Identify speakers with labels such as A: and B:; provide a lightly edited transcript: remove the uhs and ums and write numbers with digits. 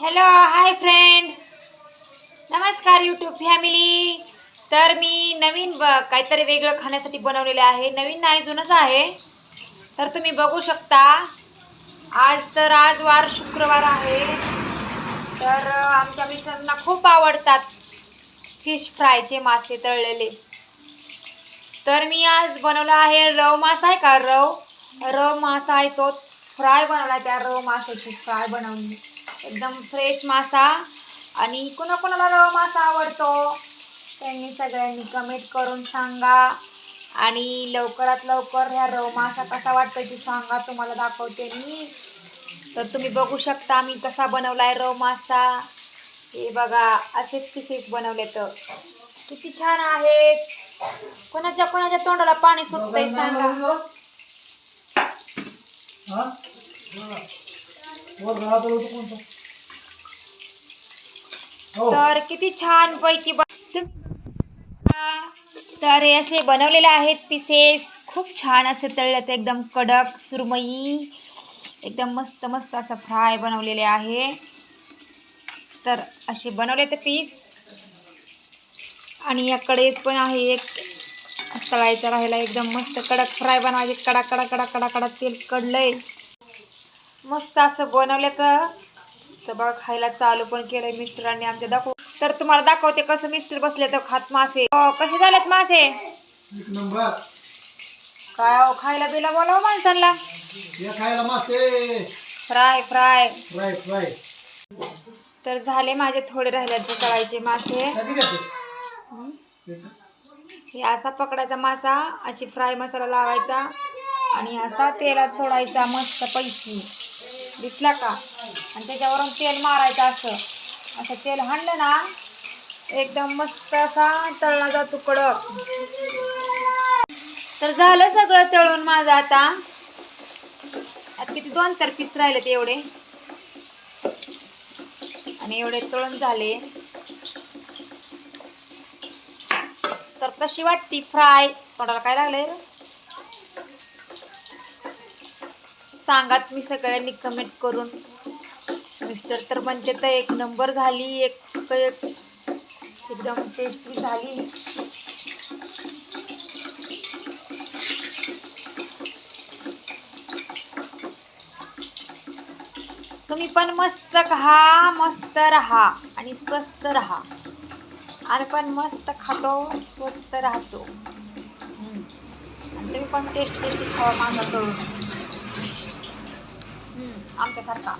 A: Hello hi friends, नमस्कार YouTube family. तर मी नवीन काहीतरी वेगळं खाण्यासाठी बनवलेले आहे. नवीन नाही, जुनंच आहे. तर तुम्ही बघू शकता. आज वार शुक्रवार आहे. तर आमच्या मित्रांना खूप आवडतात फिश फ्रायचे, मासे तळलेले. तर मी आज बनवला आहे रव मासा. आहे का रव मासा आहे, तो फ्राय बनवला. त्या रव माशाची फ्राय बनवली, एकदम फ्रेश मासा. आणि कोणाकोणाला रव मासा आवडतो त्यांनी सगळ्यांनी कमेंट करून सांगा. आणि लवकरात लवकर ह्या रव मासा कसा वाटतोय ते सांगा, तुम्हाला दाखवते मी. तर तुम्ही बघू शकता मी कसा बनवलाय रव मासा. हे बघा, असे पीसेस बनवले तर किती छान आहेत. कोणाच्या तोंडाला पाणी सुटतंय सांगा. तर किती छान पैकी तर हे असे बनवलेले आहेत पीसेस. खूप छान असे तळल्यात, एकदम कडक सुरमई, एकदम मस्त मस्त असं फ्राय बनवलेले आहे. तर असे बनवले ते पीस. आणि याकडे पण आहे एक तळायचा राहिला, एकदम मस्त कडक फ्राय बनवायचे. कडा कडा कडा कडा कडा तेल कडलंय, मस्त असं बनवलं. तर बघा, खायला चालू पण केलंय मिस्टरांनी आमच्या. दाखव तर तुम्हाला दाखवते कसं मिस्टर बसले तर खात मासे. कसे झालेत मासे?
B: एक नंबर.
A: काय खायला बिला बोलाव माणसांना.
B: खायला मासे
A: फ्राय फ्राय
B: फ्राय फ्राय.
A: तर झाले माझे, थोडे राहिले तळायचे मासे. हे असा पकडायचा मासा, अशी फ्राय मसाला लावायचा आणि असा तेलात सोडायचा मस्त पैकी. दिसला का? आणि त्याच्यावरून तेल मारायचं. असं तेल हाणलं ना, एकदम मस्त असा तळला जातो कडक. तर झालं सगळं तळून माझं. आता किती 2 पीस राहिले ते एवढे, आणि एवढे तळून झाले. तर कशी वाटती फ्राय? तोंडाला काय लागले सांगा तुम्ही सगळ्यांनी कमेंट करून. मिस्टर तर म्हणते तर एक नंबर झाली, एकदम टेस्टी झाली. तुम्ही पण मस्त खा, मस्त राहा आणि स्वस्त राहा. आम्ही पण मस्त खातो, स्वस्त राहतो. आणि तुम्ही पण टेस्टी खावा माझा करून, आमच्यासारखा.